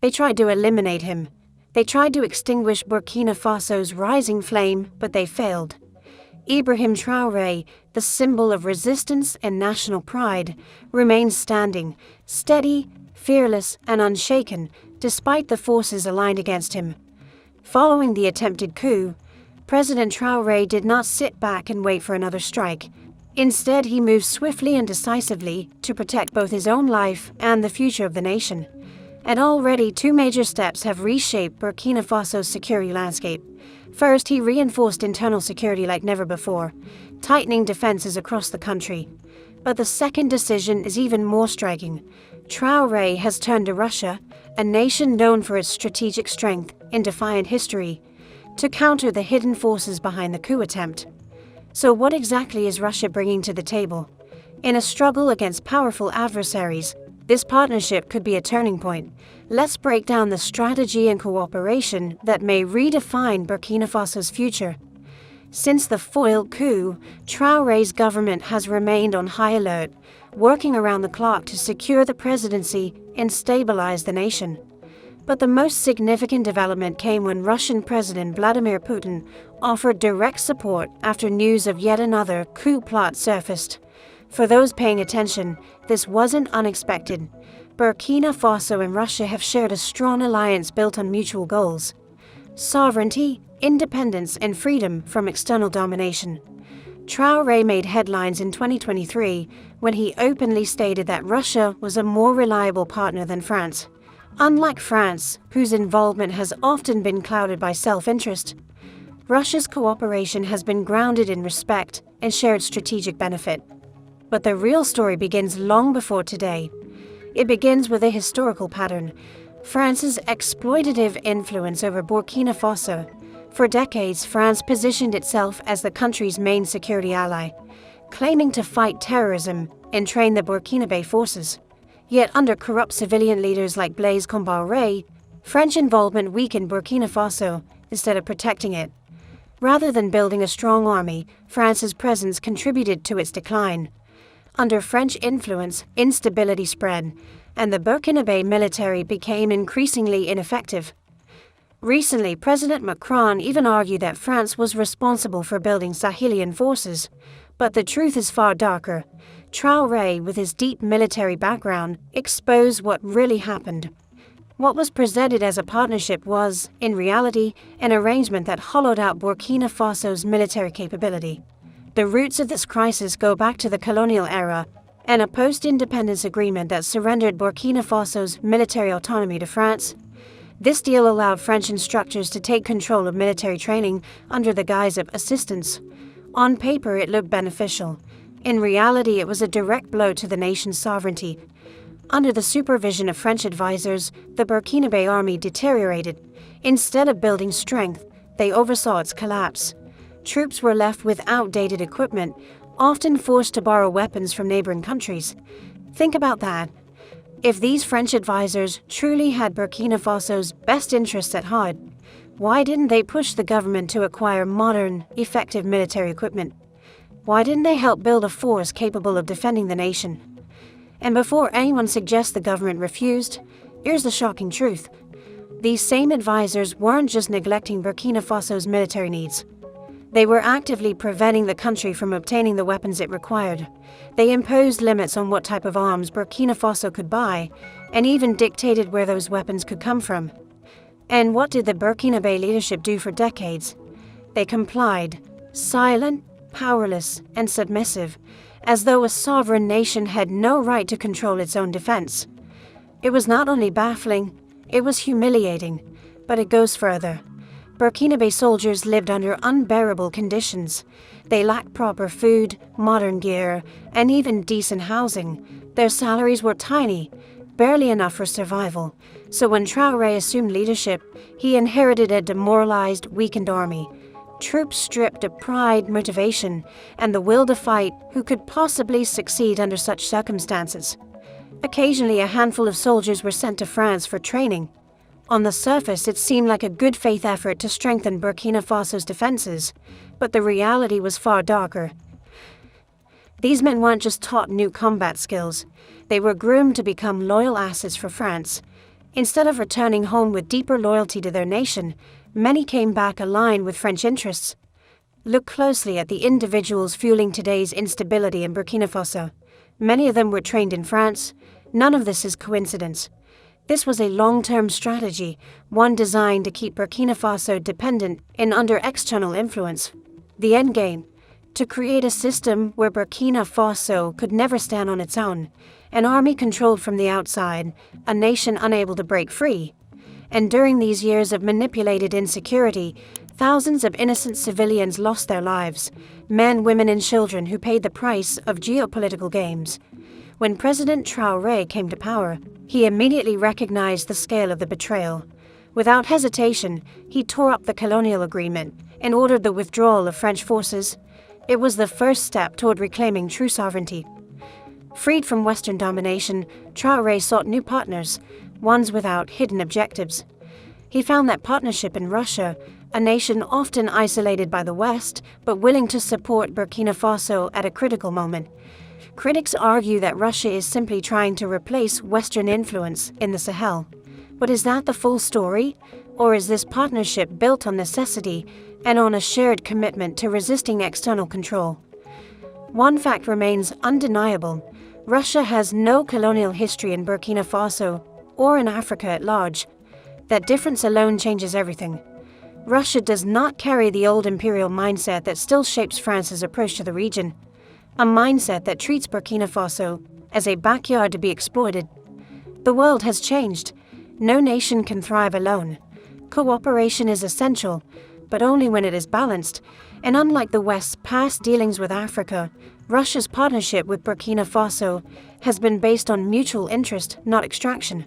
They tried to eliminate him. They tried to extinguish Burkina Faso's rising flame, but they failed. Ibrahim Traoré, the symbol of resistance and national pride, remained standing, steady, fearless, and unshaken, despite the forces aligned against him. Following the attempted coup, President Traoré did not sit back and wait for another strike. Instead, he moved swiftly and decisively to protect both his own life and the future of the nation. And already 2 major steps have reshaped Burkina Faso's security landscape. First, he reinforced internal security like never before, tightening defenses across the country. But the second decision is even more striking. Traoré has turned to Russia, a nation known for its strategic strength in defiant history, to counter the hidden forces behind the coup attempt. So what exactly is Russia bringing to the table? In a struggle against powerful adversaries, this partnership could be a turning point. Let's break down the strategy and cooperation that may redefine Burkina Faso's future. Since the foiled coup, Traoré's government has remained on high alert, working around the clock to secure the presidency and stabilize the nation. But the most significant development came when Russian President Vladimir Putin offered direct support after news of yet another coup plot surfaced. For those paying attention, this wasn't unexpected. Burkina Faso and Russia have shared a strong alliance built on mutual goals: sovereignty, independence, and freedom from external domination. Traoré made headlines in 2023 when he openly stated that Russia was a more reliable partner than France. Unlike France, whose involvement has often been clouded by self-interest, Russia's cooperation has been grounded in respect and shared strategic benefit. But the real story begins long before today. It begins with a historical pattern: France's exploitative influence over Burkina Faso. For decades, France positioned itself as the country's main security ally, claiming to fight terrorism and train the Burkinabe forces. Yet under corrupt civilian leaders like Blaise Compaoré, French involvement weakened Burkina Faso instead of protecting it. Rather than building a strong army, France's presence contributed to its decline. Under French influence, instability spread, and the Burkinabe military became increasingly ineffective. Recently, President Macron even argued that France was responsible for building Sahelian forces. But the truth is far darker. Traoré, with his deep military background, exposed what really happened. What was presented as a partnership was, in reality, an arrangement that hollowed out Burkina Faso's military capability. The roots of this crisis go back to the colonial era and a post-independence agreement that surrendered Burkina Faso's military autonomy to France. This deal allowed French instructors to take control of military training under the guise of assistance. On paper, it looked beneficial. In reality, it was a direct blow to the nation's sovereignty. Under the supervision of French advisors, the Burkinabe army deteriorated. Instead of building strength, they oversaw its collapse. Troops were left with outdated equipment, often forced to borrow weapons from neighboring countries. Think about that. If these French advisors truly had Burkina Faso's best interests at heart, why didn't they push the government to acquire modern, effective military equipment? Why didn't they help build a force capable of defending the nation? And before anyone suggests the government refused, here's the shocking truth. These same advisors weren't just neglecting Burkina Faso's military needs. They were actively preventing the country from obtaining the weapons it required. They imposed limits on what type of arms Burkina Faso could buy, and even dictated where those weapons could come from. And what did the Burkinabe leadership do for decades? They complied, silent, powerless, and submissive, as though a sovereign nation had no right to control its own defense. It was not only baffling, it was humiliating, but it goes further. Burkinabe soldiers lived under unbearable conditions. They lacked proper food, modern gear, and even decent housing. Their salaries were tiny, barely enough for survival. So when Traoré assumed leadership, he inherited a demoralized, weakened army. Troops stripped of pride, motivation, and the will to fight who could possibly succeed under such circumstances. Occasionally, a handful of soldiers were sent to France for training. On the surface, it seemed like a good faith effort to strengthen Burkina Faso's defenses, but the reality was far darker. These men weren't just taught new combat skills. They were groomed to become loyal assets for France. Instead of returning home with deeper loyalty to their nation, many came back aligned with French interests. Look closely at the individuals fueling today's instability in Burkina Faso. Many of them were trained in France. None of this is coincidence. This was a long-term strategy, one designed to keep Burkina Faso dependent and under external influence. The endgame: to create a system where Burkina Faso could never stand on its own, an army controlled from the outside, a nation unable to break free. And during these years of manipulated insecurity, thousands of innocent civilians lost their lives, men, women, and children who paid the price of geopolitical games. When President Traoré came to power, he immediately recognized the scale of the betrayal. Without hesitation, he tore up the colonial agreement and ordered the withdrawal of French forces. It was the first step toward reclaiming true sovereignty. Freed from Western domination, Traoré sought new partners, ones without hidden objectives. He found that partnership in Russia, a nation often isolated by the West, but willing to support Burkina Faso at a critical moment. Critics argue that Russia is simply trying to replace Western influence in the Sahel. But is that the full story? Or is this partnership built on necessity and on a shared commitment to resisting external control? One fact remains undeniable: Russia has no colonial history in Burkina Faso or in Africa at large. That difference alone changes everything. Russia does not carry the old imperial mindset that still shapes France's approach to the region, a mindset that treats Burkina Faso as a backyard to be exploited. The world has changed. No nation can thrive alone. Cooperation is essential, but only when it is balanced. And unlike the West's past dealings with Africa, Russia's partnership with Burkina Faso has been based on mutual interest, not extraction.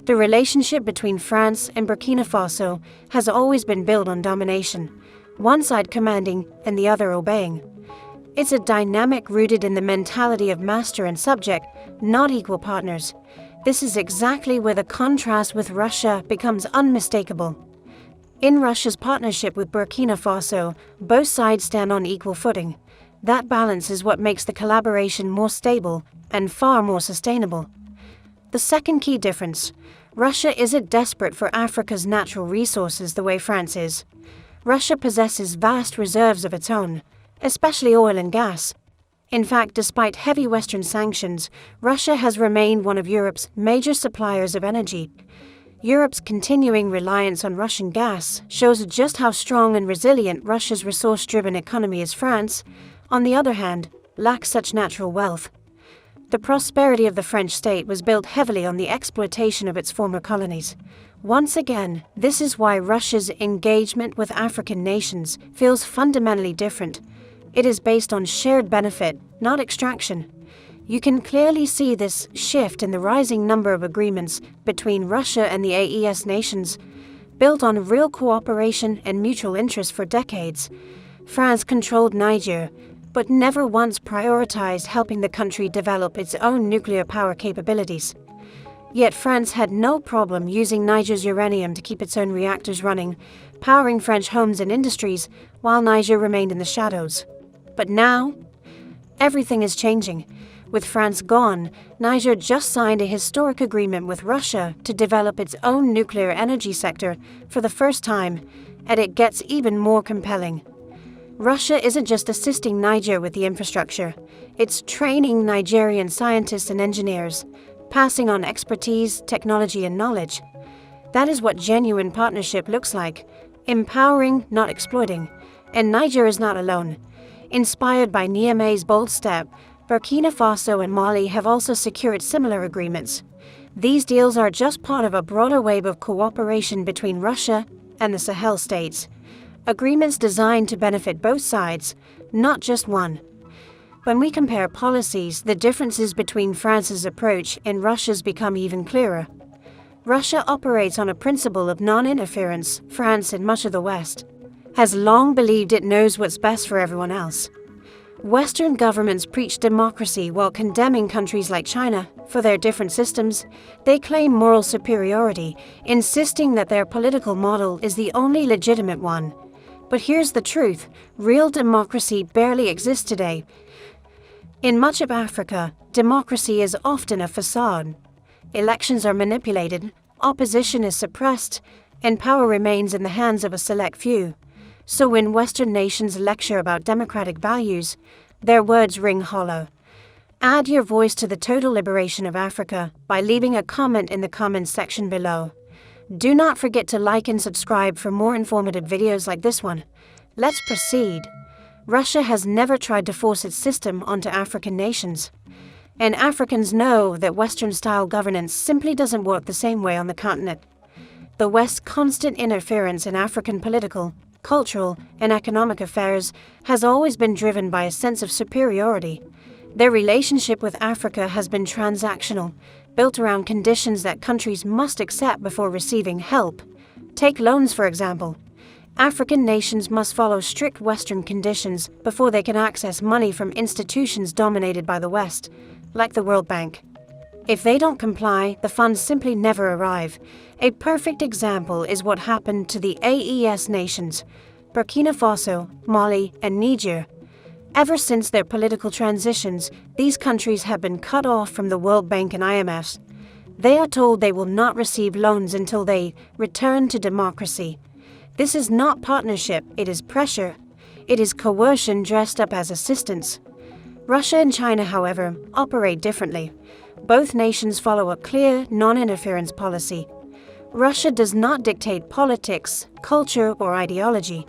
The relationship between France and Burkina Faso has always been built on domination, one side commanding and the other obeying. It's a dynamic rooted in the mentality of master and subject, not equal partners. This is exactly where the contrast with Russia becomes unmistakable. In Russia's partnership with Burkina Faso, both sides stand on equal footing. That balance is what makes the collaboration more stable and far more sustainable. The second key difference: Russia isn't desperate for Africa's natural resources the way France is. Russia possesses vast reserves of its own, especially oil and gas. In fact, despite heavy Western sanctions, Russia has remained one of Europe's major suppliers of energy. Europe's continuing reliance on Russian gas shows just how strong and resilient Russia's resource-driven economy is. France, on the other hand, lacks such natural wealth. The prosperity of the French state was built heavily on the exploitation of its former colonies. Once again, this is why Russia's engagement with African nations feels fundamentally different. It is based on shared benefit, not extraction. You can clearly see this shift in the rising number of agreements between Russia and the AES nations, built on real cooperation and mutual interest for decades. France controlled Niger, but never once prioritized helping the country develop its own nuclear power capabilities. Yet France had no problem using Niger's uranium to keep its own reactors running, powering French homes and industries, while Niger remained in the shadows. But now, everything is changing. With France gone, Niger just signed a historic agreement with Russia to develop its own nuclear energy sector for the first time, and it gets even more compelling. Russia isn't just assisting Niger with the infrastructure, it's training Nigerian scientists and engineers, passing on expertise, technology, and knowledge. That is what genuine partnership looks like: empowering, not exploiting. And Niger is not alone. Inspired by Niamey's bold step, Burkina Faso and Mali have also secured similar agreements. These deals are just part of a broader wave of cooperation between Russia and the Sahel states. Agreements designed to benefit both sides, not just one. When we compare policies, the differences between France's approach and Russia's become even clearer. Russia operates on a principle of non-interference. France, and much of the West, has long believed it knows what's best for everyone else. Western governments preach democracy while condemning countries like China for their different systems. They claim moral superiority, insisting that their political model is the only legitimate one. But here's the truth: real democracy barely exists today. In much of Africa, democracy is often a facade. Elections are manipulated, opposition is suppressed, and power remains in the hands of a select few. So when Western nations lecture about democratic values, their words ring hollow. Add your voice to the total liberation of Africa by leaving a comment in the comments section below. Do not forget to like and subscribe for more informative videos like this one. Let's proceed. Russia has never tried to force its system onto African nations. And Africans know that Western-style governance simply doesn't work the same way on the continent. The West's constant interference in African political, cultural, and economic affairs has always been driven by a sense of superiority. Their relationship with Africa has been transactional, built around conditions that countries must accept before receiving help. Take loans, for example. African nations must follow strict Western conditions before they can access money from institutions dominated by the West, like the World Bank. If they don't comply, the funds simply never arrive. A perfect example is what happened to the AES nations, Burkina Faso, Mali, and Niger. Ever since their political transitions, these countries have been cut off from the World Bank and IMF. They are told they will not receive loans until they return to democracy. This is not partnership, it is pressure. It is coercion dressed up as assistance. Russia and China, however, operate differently. Both nations follow a clear, non-interference policy. Russia does not dictate politics, culture, or ideology.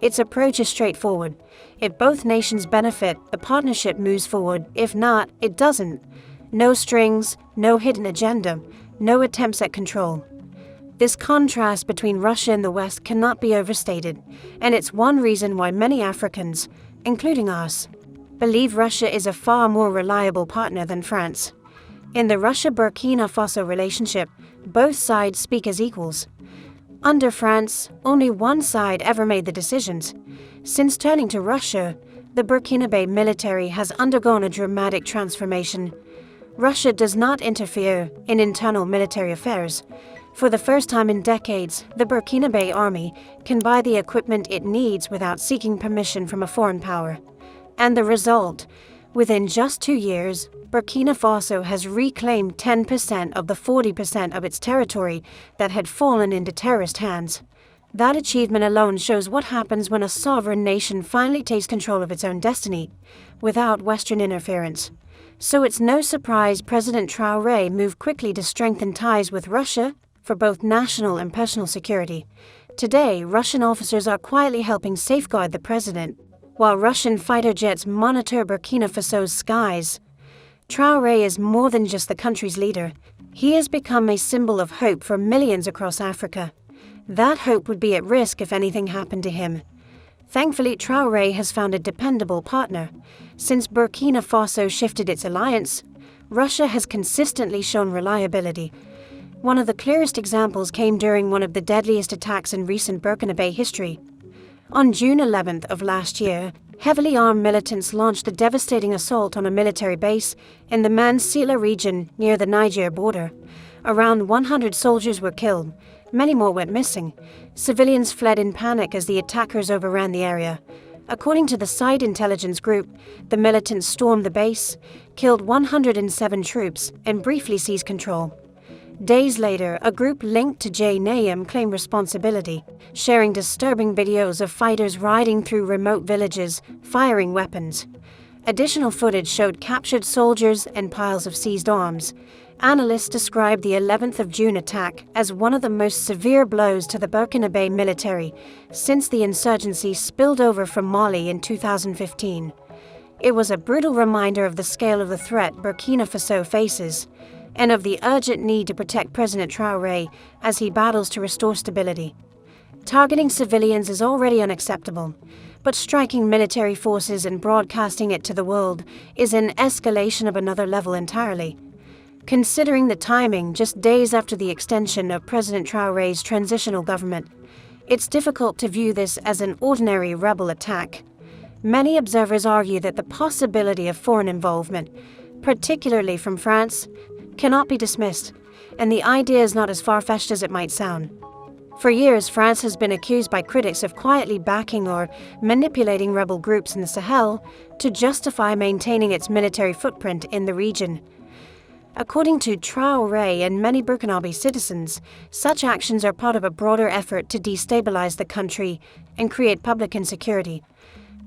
Its approach is straightforward. If both nations benefit, the partnership moves forward. If not, it doesn't. No strings, no hidden agenda, no attempts at control. This contrast between Russia and the West cannot be overstated, and it's one reason why many Africans, including us, believe Russia is a far more reliable partner than France. In the Russia-Burkina Faso relationship, both sides speak as equals. Under France, only one side ever made the decisions. Since turning to Russia, the Burkinabe military has undergone a dramatic transformation. Russia does not interfere in internal military affairs. For the first time in decades, the Burkinabe army can buy the equipment it needs without seeking permission from a foreign power. And the result? Within just 2 years, Burkina Faso has reclaimed 10% of the 40% of its territory that had fallen into terrorist hands. That achievement alone shows what happens when a sovereign nation finally takes control of its own destiny, without Western interference. So it's no surprise President Traoré moved quickly to strengthen ties with Russia for both national and personal security. Today, Russian officers are quietly helping safeguard the president, while Russian fighter jets monitor Burkina Faso's skies. Traoré is more than just the country's leader. He has become a symbol of hope for millions across Africa. That hope would be at risk if anything happened to him. Thankfully, Traoré has found a dependable partner. Since Burkina Faso shifted its alliance, Russia has consistently shown reliability. One of the clearest examples came during one of the deadliest attacks in recent Burkinabe history. On June 11th of last year, heavily armed militants launched a devastating assault on a military base in the Mansilla region near the Niger border. Around 100 soldiers were killed. Many more went missing. Civilians fled in panic as the attackers overran the area. According to the site intelligence group, the militants stormed the base, killed 107 troops, and briefly seized control. Days later, a group linked to JNAM claimed responsibility, sharing disturbing videos of fighters riding through remote villages, firing weapons. Additional footage showed captured soldiers and piles of seized arms. Analysts described the 11th of June attack as one of the most severe blows to the Burkinabe military since the insurgency spilled over from Mali in 2015. It was a brutal reminder of the scale of the threat Burkina Faso faces, and of the urgent need to protect President Traoré as he battles to restore stability. Targeting civilians is already unacceptable, but striking military forces and broadcasting it to the world is an escalation of another level entirely. Considering the timing just days after the extension of President Traoré's transitional government, it's difficult to view this as an ordinary rebel attack. Many observers argue that the possibility of foreign involvement, particularly from France, cannot be dismissed, and the idea is not as far-fetched as it might sound. For years, France has been accused by critics of quietly backing or manipulating rebel groups in the Sahel to justify maintaining its military footprint in the region. According to Traoré and many Burkinabe citizens, such actions are part of a broader effort to destabilize the country and create public insecurity.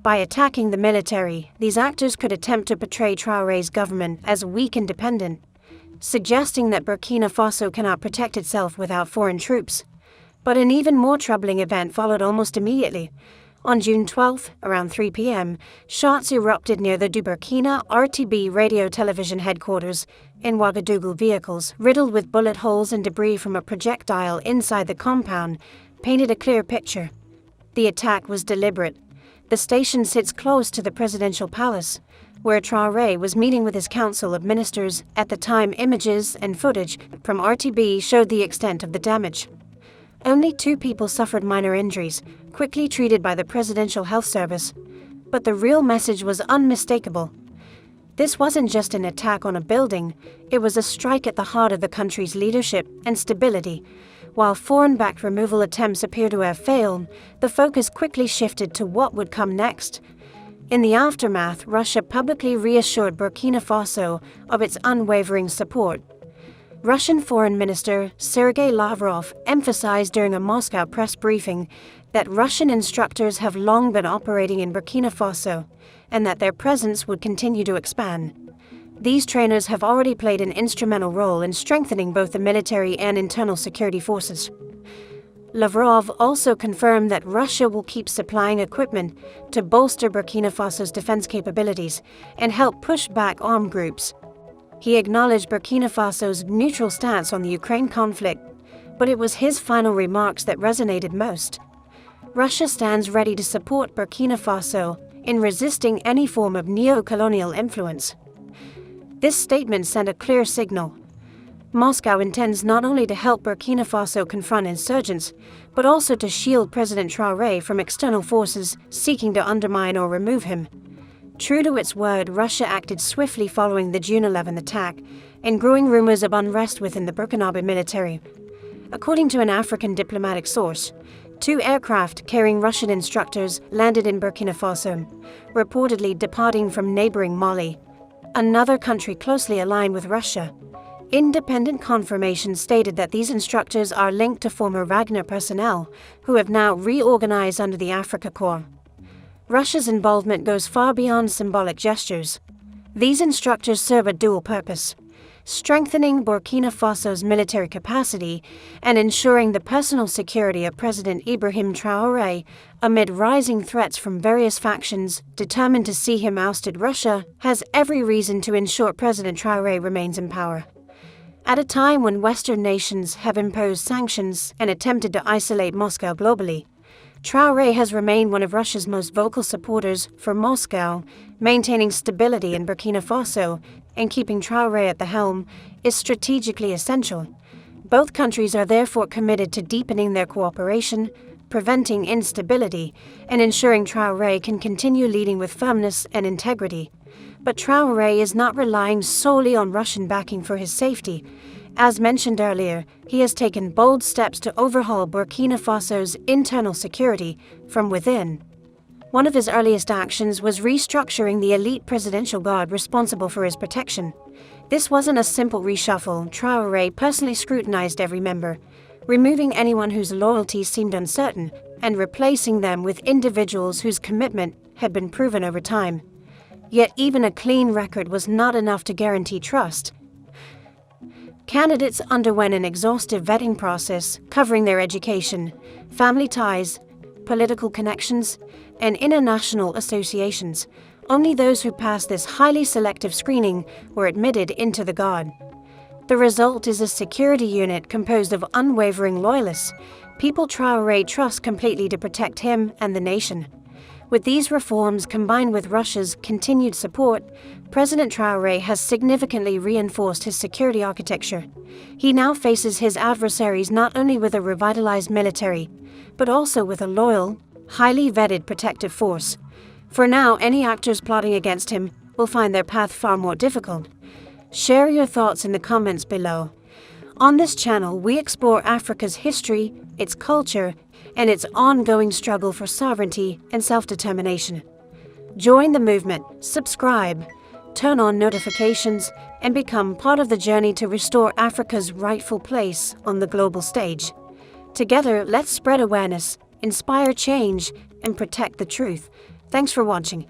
By attacking the military, these actors could attempt to portray Traoré's government as weak and dependent, suggesting that Burkina Faso cannot protect itself without foreign troops. But an even more troubling event followed almost immediately. On June 12, around 3 p.m., shots erupted near the Burkina RTB radio-television headquarters in Ouagadougou. Vehicles, riddled with bullet holes and debris from a projectile inside the compound, painted a clear picture. The attack was deliberate. The station sits close to the presidential palace, where Traoré was meeting with his council of ministers. At the time, images and footage from RTB showed the extent of the damage. Only 2 people suffered minor injuries, quickly treated by the Presidential Health Service. But the real message was unmistakable. This wasn't just an attack on a building, it was a strike at the heart of the country's leadership and stability. While foreign-backed removal attempts appear to have failed, the focus quickly shifted to what would come next. In the aftermath, Russia publicly reassured Burkina Faso of its unwavering support. Russian Foreign Minister Sergei Lavrov emphasized during a Moscow press briefing that Russian instructors have long been operating in Burkina Faso and that their presence would continue to expand. These trainers have already played an instrumental role in strengthening both the military and internal security forces. Lavrov also confirmed that Russia will keep supplying equipment to bolster Burkina Faso's defense capabilities and help push back armed groups. He acknowledged Burkina Faso's neutral stance on the Ukraine conflict, but it was his final remarks that resonated most. Russia stands ready to support Burkina Faso in resisting any form of neo-colonial influence. This statement sent a clear signal. Moscow intends not only to help Burkina Faso confront insurgents, but also to shield President Traoré from external forces seeking to undermine or remove him. True to its word, Russia acted swiftly following the June 11 attack, and growing rumors of unrest within the Burkinabe military. According to an African diplomatic source, 2 aircraft carrying Russian instructors landed in Burkina Faso, reportedly departing from neighboring Mali, another country closely aligned with Russia. Independent confirmation stated that these instructors are linked to former Wagner personnel, who have now reorganized under the Africa Corps. Russia's involvement goes far beyond symbolic gestures. These instructors serve a dual purpose: strengthening Burkina Faso's military capacity and ensuring the personal security of President Ibrahim Traoré amid rising threats from various factions determined to see him ousted. Russia has every reason to ensure President Traoré remains in power. At a time when Western nations have imposed sanctions and attempted to isolate Moscow globally, Traoré has remained one of Russia's most vocal supporters. For Moscow, maintaining stability in Burkina Faso and keeping Traoré at the helm is strategically essential. Both countries are therefore committed to deepening their cooperation, preventing instability, and ensuring Traoré can continue leading with firmness and integrity. But Traoré is not relying solely on Russian backing for his safety. As mentioned earlier, he has taken bold steps to overhaul Burkina Faso's internal security from within. One of his earliest actions was restructuring the elite presidential guard responsible for his protection. This wasn't a simple reshuffle. Traoré personally scrutinized every member, removing anyone whose loyalty seemed uncertain and replacing them with individuals whose commitment had been proven over time. Yet even a clean record was not enough to guarantee trust. Candidates underwent an exhaustive vetting process covering their education, family ties, political connections, and international associations. Only those who passed this highly selective screening were admitted into the Guard. The result is a security unit composed of unwavering loyalists, people Traoré trusts completely to protect him and the nation. With these reforms combined with Russia's continued support, President Traoré has significantly reinforced his security architecture. He now faces his adversaries not only with a revitalized military, but also with a loyal, highly vetted protective force. For now, any actors plotting against him will find their path far more difficult. Share your thoughts in the comments below. On this channel, we explore Africa's history, its culture, and its ongoing struggle for sovereignty and self-determination. Join the movement, subscribe, turn on notifications, and become part of the journey to restore Africa's rightful place on the global stage. Together, let's spread awareness, inspire change, and protect the truth. Thanks for watching.